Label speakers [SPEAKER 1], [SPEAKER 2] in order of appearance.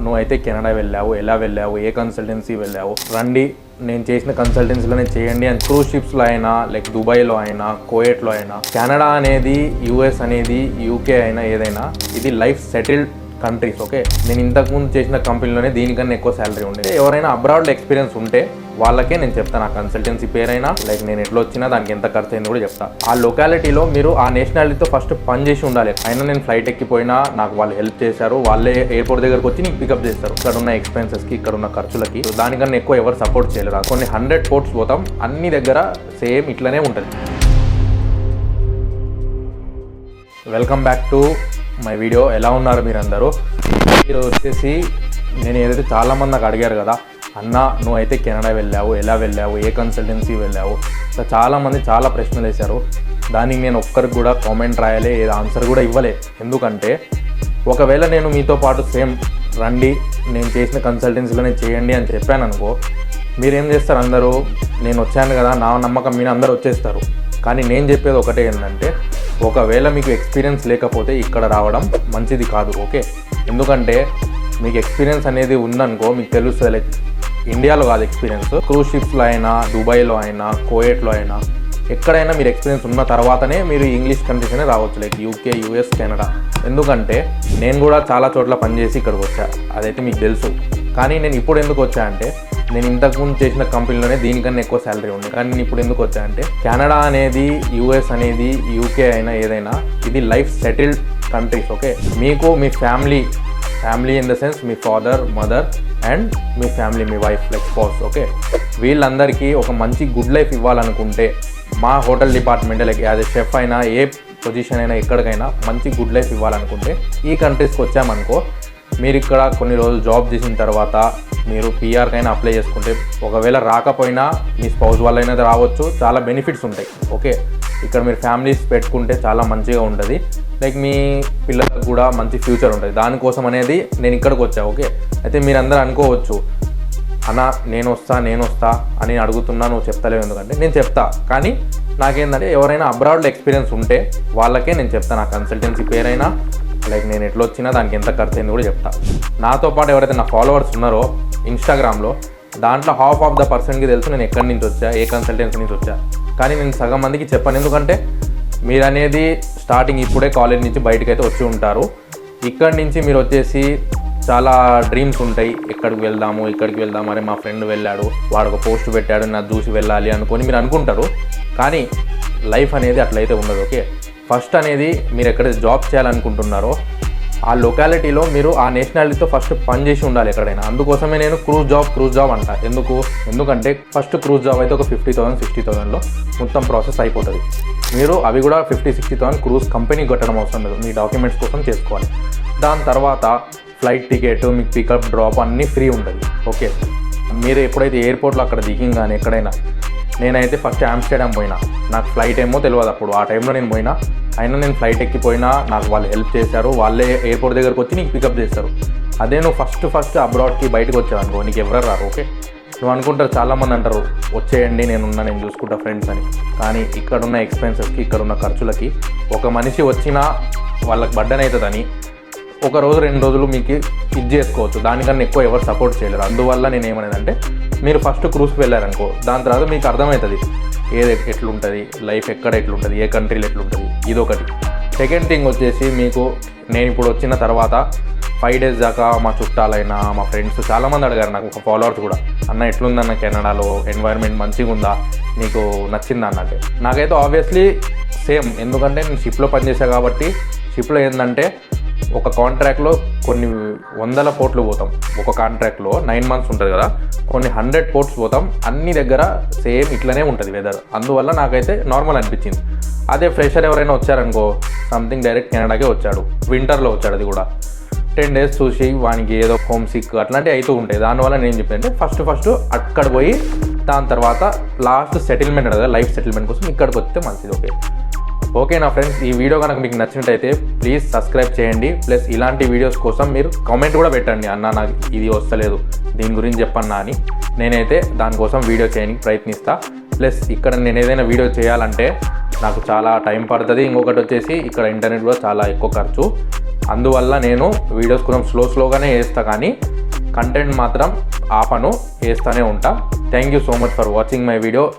[SPEAKER 1] నువ్వైతే కెనడా వెళ్ళావు, ఎలా వెళ్ళావు, ఏ కన్సల్టెన్సీ వెళ్ళావు, రండి నేను చేసిన కన్సల్టెన్సీలోనే చేయండి అని క్రూజ్ షిప్స్లో అయినా లైక్ దుబాయ్లో అయినా కువైట్లో అయినా కెనడా అనేది యూఎస్ అనేది యూకే అయినా ఏదైనా ఇది లైఫ్ సెటిల్డ్ కంట్రీస్. ఓకే, నేను ఇంతకుముందు చేసిన కంపెనీలోనే దీనికన్నా ఎక్కువ శాలరీ ఉండేది. ఎవరైనా అబ్రాడ్లో ఎక్స్పీరియన్స్ ఉంటే వాళ్ళకే నేను చెప్తాను ఆ కన్సల్టెన్సీ పేరైనా లైక్ నేను ఎట్లా వచ్చినా దానికి ఎంత ఖర్చు అయింది కూడా చెప్తాను. ఆ లొకాలిటీలో మీరు ఆ నేషనాలిటీతో ఫస్ట్ పని చేసి ఉండాలి. అయినా నేను ఫ్లైట్ ఎక్కిపోయినా నాకు వాళ్ళు హెల్ప్ చేశారు, వాళ్ళే ఎయిర్పోర్ట్ దగ్గరకు వచ్చి నీకు పికప్ చేస్తారు. ఇక్కడ ఉన్న ఎక్స్పెన్సెస్కి ఇక్కడ ఉన్న ఖర్చులకి దానికన్నా ఎక్కువ ఎవరు సపోర్ట్ చేయలేరు. కొన్ని 100 పోర్ట్స్ పోతాం, అన్ని దగ్గర సేమ్ ఇట్లనే ఉంటుంది. Welcome back to my video. ఎలా ఉన్నారు మీరందరూ? మీరు వచ్చేసి నేను ఏదైతే చాలామంది నాకు అడిగారు కదా, అన్న నువ్వైతే కెనడా వెళ్ళావు, ఎలా వెళ్ళావు, ఏ కన్సల్టెన్సీ వెళ్ళావు, సో చాలామంది చాలా ప్రశ్నలు వేశారు. దానికి నేను ఒక్కరికి కూడా కామెంట్ రాయలే, ఏది ఆన్సర్ కూడా ఇవ్వలే. ఎందుకంటే ఒకవేళ నేను మీతో పాటు సేమ్ రండి నేను చేసిన కన్సల్టెన్సీలోనే చేయండి అని చెప్పాను అనుకో, మీరేం చేస్తారు, అందరూ నేను వచ్చాను కదా నా నమ్మకం మీద అందరూ వచ్చేస్తారు. కానీ నేను చెప్పేది ఒకటే ఏంటంటే, ఒకవేళ మీకు ఎక్స్పీరియన్స్ లేకపోతే ఇక్కడ రావడం మంచిది కాదు. ఓకే, ఎందుకంటే మీకు ఎక్స్పీరియన్స్ అనేది ఉందనుకో మీకు తెలుస్తుంది. లైక్ ఇండియాలో కాదు ఎక్స్పీరియన్స్, క్రూజ్ షిప్స్లో అయినా దుబాయ్లో అయినా కువైట్లో అయినా ఎక్కడైనా మీరు ఎక్స్పీరియన్స్ ఉన్న తర్వాతనే మీరు ఇంగ్లీష్ కంట్రీస్ అనే రావచ్చు, లైక్ యూకే, యూఎస్, కెనడా. ఎందుకంటే నేను కూడా చాలా చోట్ల పనిచేసి ఇక్కడికి వచ్చా, అదైతే మీకు తెలుసు. కానీ నేను ఇప్పుడు ఎందుకు వచ్చా అంటే, నేను ఇంతకుముందు చేసిన కంపెనీలోనే దీనికన్నా ఎక్కువ శాలరీ ఉంది. కానీ నేను ఇప్పుడు ఎందుకు వచ్చా అంటే, కెనడా అనేది యూఎస్ అనేది యూకే అయినా ఏదైనా ఇది లైఫ్ సెటిల్డ్ కంట్రీస్. ఓకే, మీకు మీ ఫ్యామిలీ ఇన్ ద సెన్స్ మీ ఫాదర్, మదర్ అండ్ మీ ఫ్యామిలీ, మీ వైఫ్ లైక్ స్పౌస్, ఓకే, వీళ్ళందరికీ ఒక మంచి గుడ్ లైఫ్ ఇవ్వాలనుకుంటే మా hotel department like as a chef అయినా ఏ పొజిషన్ అయినా ఎక్కడికైనా మంచి గుడ్ లైఫ్ ఇవ్వాలనుకుంటే ఈ కంట్రీస్కి వచ్చామనుకో, మీరు ఇక్కడ కొన్ని రోజులు జాబ్ చేసిన తర్వాత మీరు పీఆర్కైనా అప్లై చేసుకుంటే, ఒకవేళ రాకపోయినా మీ స్పౌస్ వాళ్ళైనా రావచ్చు, చాలా బెనిఫిట్స్ ఉంటాయి. ఓకే, ఇక్కడ మీరు ఫ్యామిలీస్ పెట్టుకుంటే చాలా మంచిగా ఉంటుంది, లైక్ మీ పిల్లలకు కూడా మంచి ఫ్యూచర్ ఉంటుంది. దానికోసం అనేది నేను ఇక్కడికి వచ్చా. ఓకే, అయితే మీరందరూ అనుకోవచ్చు, అన్న నేను వస్తా అని అడుగుతున్నా, నువ్వు చెప్తలేవు ఎందుకంటే నేను చెప్తా. కానీ నాకేంటంటే ఎవరైనా అబ్రాడ్లో ఎక్స్పీరియన్స్ ఉంటే వాళ్ళకే నేను చెప్తాను ఆ కన్సల్టెన్సీ పేరైనా లైక్ నేను ఎట్లా వచ్చినా దానికి ఎంత ఖర్చు అయింది కూడా చెప్తా. నాతో పాటు ఎవరైతే నా ఫాలోవర్స్ ఉన్నారో ఇన్స్టాగ్రామ్లో, దాంట్లో 50% తెలుసు నేను ఎక్కడి నుంచి వచ్చా, ఏ కన్సల్టెన్సీ నుంచి వచ్చా. కానీ నేను సగం మందికి చెప్పాను, ఎందుకంటే మీరు అనేది స్టార్టింగ్ ఇప్పుడే కాలేజ్ నుంచి బయటకు అయితే వచ్చి ఉంటారు. ఇక్కడి నుంచి మీరు వచ్చేసి చాలా డ్రీమ్స్ ఉంటాయి, ఇక్కడికి వెళ్దాము అరే మా ఫ్రెండ్ వెళ్ళాడు, వాడు ఒక పోస్ట్ పెట్టాడు, నాకు చూసి వెళ్ళాలి అనుకొని మీరు అనుకుంటారు. కానీ లైఫ్ అనేది అట్లయితే ఉండదు. ఓకే, ఫస్ట్ అనేది మీరు ఎక్కడైతే జాబ్ చేయాలనుకుంటున్నారో ఆ లొకాలిటీలో మీరు ఆ నేషనాలిటీతో ఫస్ట్ పని చేసి ఉండాలి ఎక్కడైనా. అందుకోసమే నేను క్రూజ్ జాబ్ అంట. ఎందుకంటే ఫస్ట్ క్రూజ్ జాబ్ అయితే ఒక 50,000 60,000లో మొత్తం ప్రాసెస్ అయిపోతుంది. మీరు అవి కూడా 50-60,000 క్రూజ్ కంపెనీకి కట్టడం అవసరం లేదు, మీ డాక్యుమెంట్స్ కోసం చేసుకోవాలి. దాని తర్వాత ఫ్లైట్ టికెట్, మీకు పికప్ డ్రాప్ అన్నీ ఫ్రీ ఉంటుంది. ఓకే, మీరు ఎప్పుడైతే ఎయిర్పోర్ట్లో అక్కడ దిగింగానే ఎక్కడైనా, నేనైతే ఫస్ట్ ఆమ్స్టర్డామ్ పోయినా, నాకు ఫ్లైట్ ఏమో తెలియదు అప్పుడు, ఆ టైంలో నేను పోయినా. అయినా నేను ఫ్లైట్ ఎక్కిపోయినా నాకు వాళ్ళు హెల్ప్ చేశారు, వాళ్ళే ఎయిర్పోర్ట్ దగ్గరకు వచ్చి నీకు పికప్ చేస్తారు. అదే నువ్వు ఫస్ట్ అబ్రాడ్కి బయటకు వచ్చావు అనుకో, నీకు ఎవరు రారు. ఓకే, నువ్వు అనుకుంటారు, చాలామంది అంటారు వచ్చేయండి నేను చూసుకుంటా ఫ్రెండ్స్ అని. కానీ ఇక్కడున్న ఎక్స్పెన్సెస్కి ఇక్కడున్న ఖర్చులకి ఒక మనిషి వచ్చినా వాళ్ళకి బర్డెన్ అవుతుందని ఒక రోజు 2 రోజులు మీకు ఇది చేసుకోవచ్చు, దానికన్నా ఎక్కువ ఎవరు సపోర్ట్ చేయలేరు. అందువల్ల నేను ఏమనేదంటే, మీరు ఫస్ట్ క్రూజ్కి వెళ్ళారనుకో, దాని తర్వాత మీకు అర్థమవుతుంది ఏది ఎట్లుంటుంది, లైఫ్ ఎక్కడ ఎట్లుంటుంది, ఏ కంట్రీలో ఎట్లుంటుంది, ఇదొకటి. సెకండ్ థింగ్ వచ్చేసి, మీకు నేను ఇప్పుడు వచ్చిన తర్వాత 5 days దాకా మా చుట్టాలైనా మా ఫ్రెండ్స్ చాలామంది అడిగారు, నాకు ఒక ఫాలోవర్స్ కూడా, అన్న ఎట్లుందన్న కెనడాలో ఎన్వైర్న్మెంట్ మంచిగా ఉందా, నీకు నచ్చిందా అన్నట్టే. నాకైతే ఆబ్వియస్లీ సేమ్, ఎందుకంటే నేను షిప్లో పనిచేసా కాబట్టి. షిప్లో ఏంటంటే ఒక కాంట్రాక్ట్లో కొన్ని 100 పోర్ట్లు పోతాం. ఒక కాంట్రాక్ట్లో 9 months ఉంటుంది కదా, కొన్ని 100 పోర్ట్స్ పోతాం. అన్ని దగ్గర సేమ్ ఇట్లనే ఉంటుంది వెదర్. అందువల్ల నాకైతే నార్మల్ అనిపించింది. అదే ఫ్రెషర్ ఎవరైనా వచ్చారనుకో, సంథింగ్ డైరెక్ట్ కెనడాకే వచ్చాడు, వింటర్లో వచ్చాడు, అది కూడా 10 days చూసి వానికి ఏదో హోమ్ సిక్ అట్లాంటివి అవుతూ ఉంటాయి. దానివల్ల నేను చెప్పానంటే ఫస్ట్ అక్కడ పోయి దాని తర్వాత లాస్ట్ సెటిల్మెంట్ కదా, లైఫ్ సెటిల్మెంట్ కోసం ఇక్కడికి వస్తే మంచిది. ఓకే నా ఫ్రెండ్స్, ఈ వీడియో కనుక మీకు నచ్చినట్టయితే ప్లీజ్ సబ్స్క్రైబ్ చేయండి. ప్లస్ ఇలాంటి వీడియోస్ కోసం మీరు కామెంట్ కూడా పెట్టండి, అన్న నాకు ఇది వస్తలేదు, దీని గురించి చెప్పన్నా అని. నేనైతే దానికోసం వీడియో చేయడానికి ప్రయత్నిస్తా. ప్లస్ ఇక్కడ నేను ఏదైనా వీడియో చేయాలంటే నాకు చాలా టైం పడుతుంది. ఇంకొకటి వచ్చేసి ఇక్కడ ఇంటర్నెట్ కూడా చాలా ఎక్కువ ఖర్చు. అందువల్ల నేను వీడియోస్ కొంచెం స్లోగానే చేస్తా, కానీ కంటెంట్ మాత్రం ఆపను, వేస్తూనే ఉంటా. Thank you so much for watching my video.